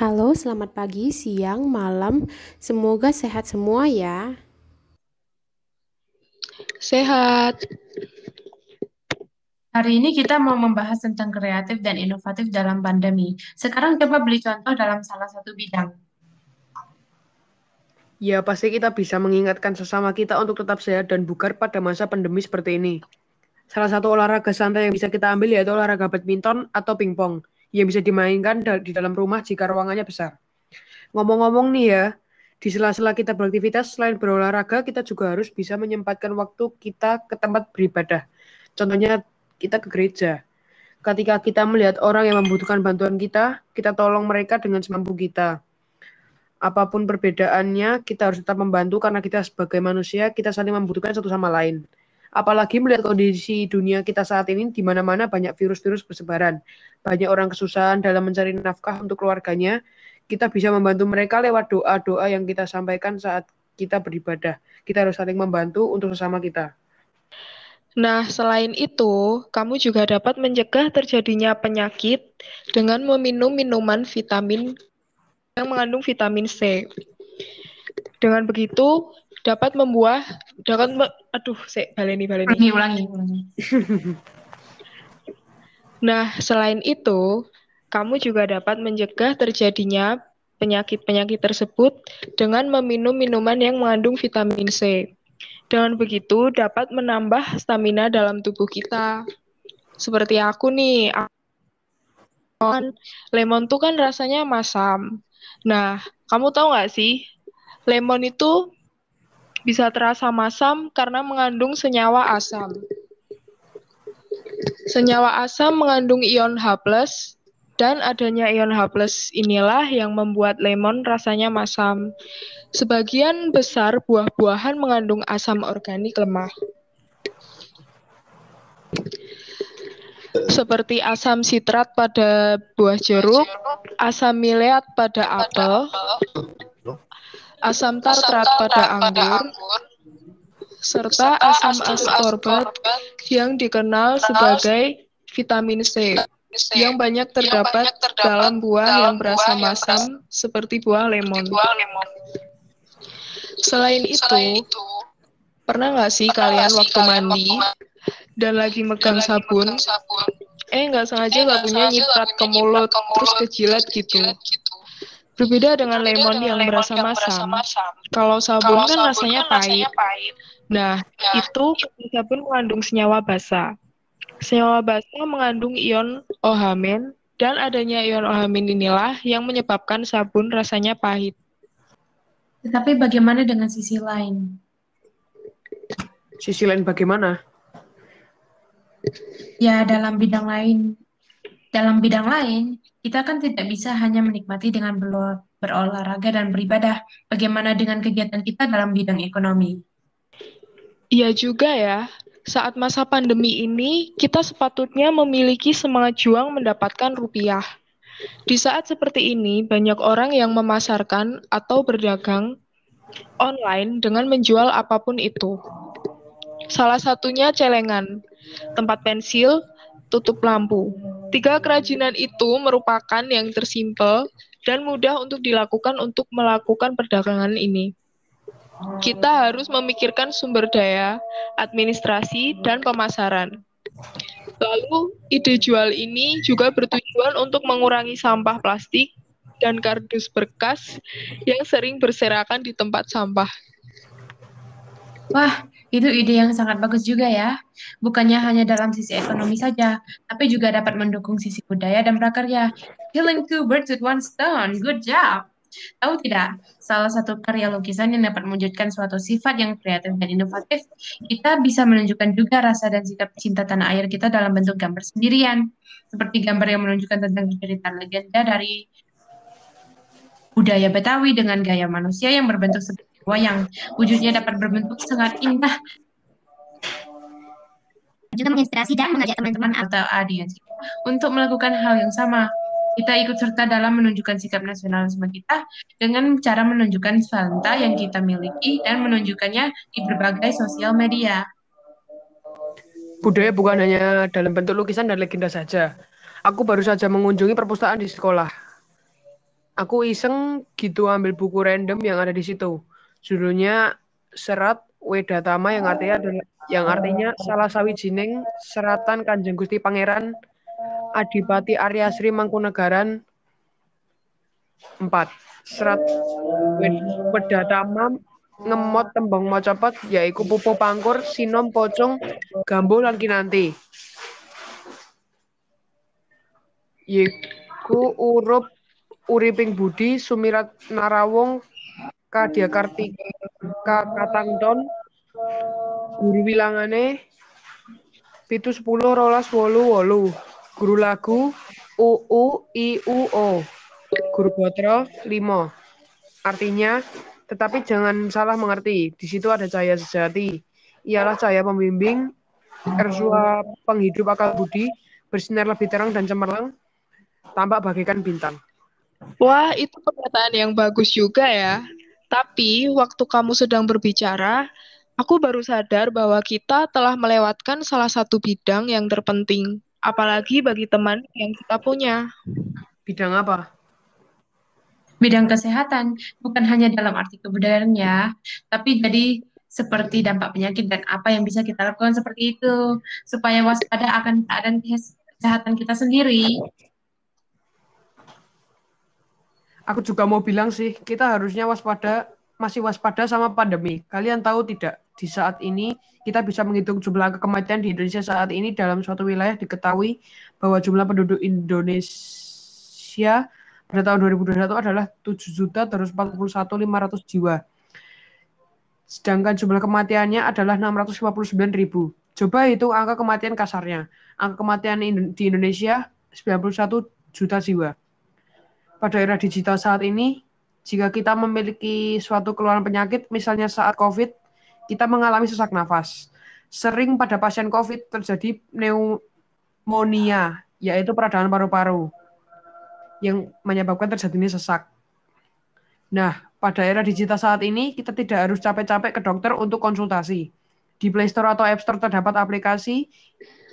Halo, selamat pagi, siang, malam. Semoga sehat semua ya. Sehat. Hari ini kita mau membahas tentang kreatif dan inovatif dalam pandemi. Sekarang coba beri contoh dalam salah satu bidang. Ya, pasti kita bisa mengingatkan sesama kita untuk tetap sehat dan bugar pada masa pandemi seperti ini. Salah satu olahraga santai yang bisa kita ambil yaitu olahraga badminton atau pingpong yang bisa dimainkan di dalam rumah jika ruangannya besar. Ngomong-ngomong nih ya, di sela-sela kita beraktivitas selain berolahraga, kita juga harus bisa menyempatkan waktu kita ke tempat beribadah. Contohnya kita ke gereja. Ketika kita melihat orang yang membutuhkan bantuan kita tolong mereka dengan semampu kita. Apapun perbedaannya, kita harus tetap membantu karena kita sebagai manusia, kita saling membutuhkan satu sama lain. Apalagi melihat kondisi dunia kita saat ini, di mana-mana banyak virus-virus bersebaran. Banyak orang kesusahan dalam mencari nafkah untuk keluarganya. Kita bisa membantu mereka lewat doa-doa yang kita sampaikan saat kita beribadah. Kita harus saling membantu untuk sesama kita. Nah, selain itu, kamu juga dapat mencegah terjadinya penyakit dengan meminum minuman vitamin yang mengandung vitamin C. Dengan begitu, dapat membuah, baleni. Ulangi. Nah, selain itu, kamu juga dapat mencegah terjadinya penyakit-penyakit tersebut dengan meminum minuman yang mengandung vitamin C. Dengan begitu, dapat menambah stamina dalam tubuh kita. Seperti aku nih, lemon tuh kan rasanya masam. Nah, kamu tahu nggak sih, lemon itu bisa terasa masam karena mengandung senyawa asam. Senyawa asam mengandung ion H+, dan adanya ion H+ inilah yang membuat lemon rasanya masam. Sebagian besar buah-buahan mengandung asam organik lemah. Seperti asam sitrat pada buah jeruk, asam mileat pada apel, asam tartrat pada anggur, serta asam ascorbat yang dikenal sebagai vitamin C, yang banyak terdapat dalam buah yang berasa masam seperti buah lemon. Selain itu, pernah nggak sih kalian waktu mandi dan lagi megang sabun, nggak sengaja sabunnya nyiprat ke mulut, terus kejilat gitu. Berbeda dengan lemon yang berasa masam. Kalau sabun kan rasanya pahit. Nah, itu karena sabun mengandung senyawa basa. Senyawa basa mengandung ion OH- dan adanya ion OH- inilah yang menyebabkan sabun rasanya pahit. Tetapi bagaimana dengan sisi lain? Sisi lain bagaimana? Ya, dalam bidang lain, kita kan tidak bisa hanya menikmati dengan berolahraga dan beribadah. Bagaimana dengan kegiatan kita dalam bidang ekonomi? Iya juga ya, saat masa pandemi ini, kita sepatutnya memiliki semangat juang mendapatkan rupiah. Di saat seperti ini, banyak orang yang memasarkan atau berdagang online dengan menjual apapun itu. Salah satunya celengan, tempat pensil, tutup lampu. Tiga kerajinan itu merupakan yang tersimpel dan mudah untuk dilakukan untuk melakukan perdagangan ini. Kita harus memikirkan sumber daya, administrasi, dan pemasaran. Lalu, ide jual ini juga bertujuan untuk mengurangi sampah plastik dan kardus bekas yang sering berserakan di tempat sampah. Wah, itu ide yang sangat bagus juga ya. Bukannya hanya dalam sisi ekonomi saja, tapi juga dapat mendukung sisi budaya dan prakarya. Killing two birds with one stone. Good job. Tahu tidak, salah satu karya lukisan yang dapat mewujudkan suatu sifat yang kreatif dan inovatif, kita bisa menunjukkan juga rasa dan sikap cinta tanah air kita dalam bentuk gambar sendirian. Seperti gambar yang menunjukkan tentang cerita legenda dari budaya Betawi dengan gaya manusia yang berbentuk seperti wayang. Wujudnya dapat berbentuk sangat indah juga menginspirasi dan mengajak teman-teman atau audiens untuk melakukan hal yang sama. Kita ikut serta dalam menunjukkan sikap nasionalisme kita dengan cara menunjukkan talenta yang kita miliki dan menunjukkannya di berbagai sosial media. Budaya bukan hanya dalam bentuk lukisan dan legenda saja. Aku baru saja mengunjungi perpustakaan di sekolah. Aku iseng gitu ambil buku random yang ada di situ. Judulnya Serat Wedatama yang artinya salah sawijining seratan Kanjeng Gusti Pangeran Adipati Arya Sri Mangkunagaran 4. Serat Wedatama ngemot tembang Majapahit yaiku pupuh pangkur, sinom, pocong, gambo lan kinanti. Yiku uriping budi sumirat narawong kadya kartika katangton guru wilangane 7 10 12 8 guru lagu UU guru botra 5. Artinya, tetapi jangan salah mengerti, di situ ada cahaya sejati. Ialah cahaya pembimbing, ersua penghidup akal budi, bersinar lebih terang dan cemerlang, tampak bagaikan bintang. Wah, itu pernyataan yang bagus juga ya. Tapi, waktu kamu sedang berbicara, aku baru sadar bahwa kita telah melewatkan salah satu bidang yang terpenting, apalagi bagi teman yang kita punya. Bidang apa? Bidang kesehatan, bukan hanya dalam arti kebudayaan ya, tapi jadi seperti dampak penyakit dan apa yang bisa kita lakukan seperti itu, supaya waspada akan keadaan kesehatan kita sendiri. Aku juga mau bilang sih, kita harusnya masih waspada sama pandemi. Kalian tahu tidak, di saat ini kita bisa menghitung jumlah angka kematian di Indonesia saat ini dalam suatu wilayah diketahui bahwa jumlah penduduk Indonesia pada tahun 2021 adalah 7.241.500 jiwa. Sedangkan jumlah kematiannya adalah 659.000. Coba hitung angka kematian kasarnya. Angka kematian di Indonesia 91 juta jiwa. Pada era digital saat ini, jika kita memiliki suatu keluhan penyakit, misalnya saat COVID, kita mengalami sesak nafas. Sering pada pasien COVID terjadi pneumonia, yaitu peradangan paru-paru, yang menyebabkan terjadinya sesak. Nah, pada era digital saat ini, kita tidak harus capek-capek ke dokter untuk konsultasi. Di Play Store atau App Store terdapat aplikasi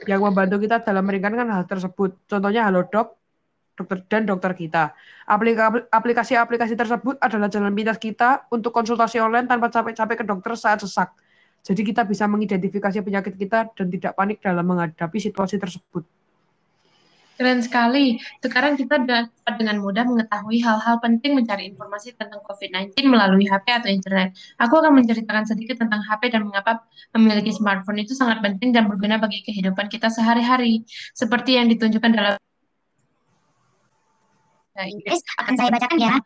yang membantu kita dalam meringankan hal tersebut. Contohnya Halodoc, dokter kita. Aplikasi-aplikasi tersebut adalah jalan pintas kita untuk konsultasi online tanpa capek-capek ke dokter saat sesak. Jadi kita bisa mengidentifikasi penyakit kita dan tidak panik dalam menghadapi situasi tersebut. Keren sekali. Sekarang kita dapat dengan mudah mengetahui hal-hal penting mencari informasi tentang COVID-19 melalui HP atau internet. Aku akan menceritakan sedikit tentang HP dan mengapa memiliki smartphone itu sangat penting dan berguna bagi kehidupan kita sehari-hari. Seperti yang ditunjukkan dalam Inggris, akan saya bacakan ya.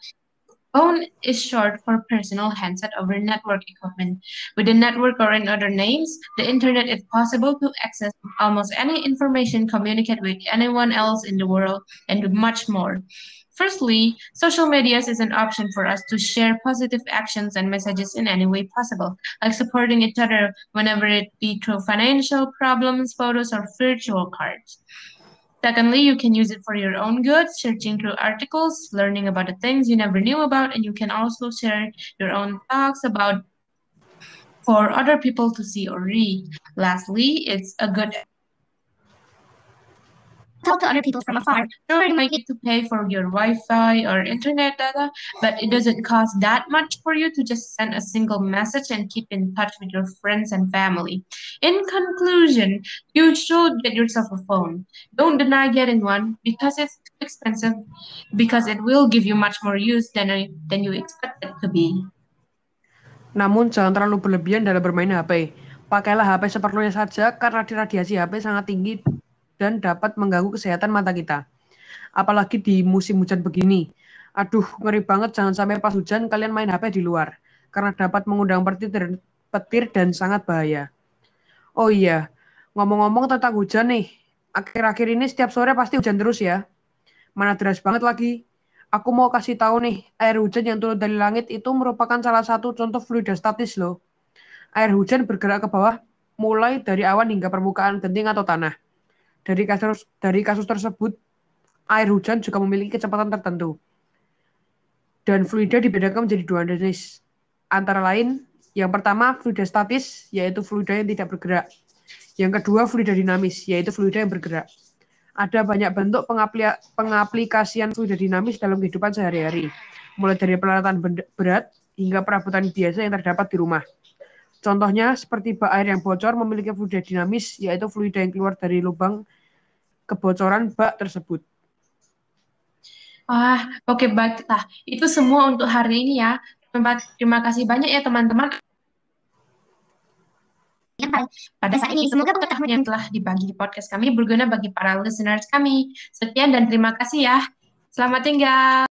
Phone is short for personal handset over network equipment. With the network or in other names, the internet is possible to access almost any information, communicate with anyone else in the world, and do much more. Firstly, social media is an option for us to share positive actions and messages in any way possible, like supporting each other whenever it be through financial problems, photos, or virtual cards. Secondly, you can use it for your own good, searching through articles, learning about the things you never knew about, and you can also share your own thoughts about for other people to see or read. Lastly, it's a good talk to other people from afar. Sure, you might need to pay for your Wi-Fi or internet data, but it doesn't cost that much for you to just send a single message and keep in touch with your friends and family. In conclusion, you should get yourself a phone. Don't deny getting one because it's too expensive, because it will give you much more use than you expect it to be. Namun jangan terlalu berlebihan dalam bermain HP. Pakailah HP seperlunya saja karena radiasi HP sangat tinggi dan dapat mengganggu kesehatan mata kita. Apalagi di musim hujan begini. Aduh, ngeri banget, jangan sampai pas hujan kalian main HP di luar. Karena dapat mengundang petir dan sangat bahaya. Oh iya, ngomong-ngomong tentang hujan nih. Akhir-akhir ini setiap sore pasti hujan terus ya. Mana deras banget lagi. Aku mau kasih tahu nih, air hujan yang turun dari langit itu merupakan salah satu contoh fluida statis loh. Air hujan bergerak ke bawah mulai dari awan hingga permukaan genting atau tanah. Dari kasus tersebut, air hujan juga memiliki kecepatan tertentu. Dan fluida dibedakan menjadi 2 jenis. Antara lain, yang pertama fluida statis, yaitu fluida yang tidak bergerak. Yang kedua fluida dinamis, yaitu fluida yang bergerak. Ada banyak bentuk pengaplikasian fluida dinamis dalam kehidupan sehari-hari, mulai dari peralatan berat hingga perabotan biasa yang terdapat di rumah. Contohnya seperti bak air yang bocor memiliki fluida dinamis, yaitu fluida yang keluar dari lubang kebocoran bak tersebut. Oke, baiklah. Itu semua untuk hari ini ya. Terima kasih banyak ya teman-teman pada saat ini. Semoga pengetahuan yang telah dibagi di podcast kami berguna bagi para listeners kami. Sekian dan terima kasih ya. Selamat tinggal.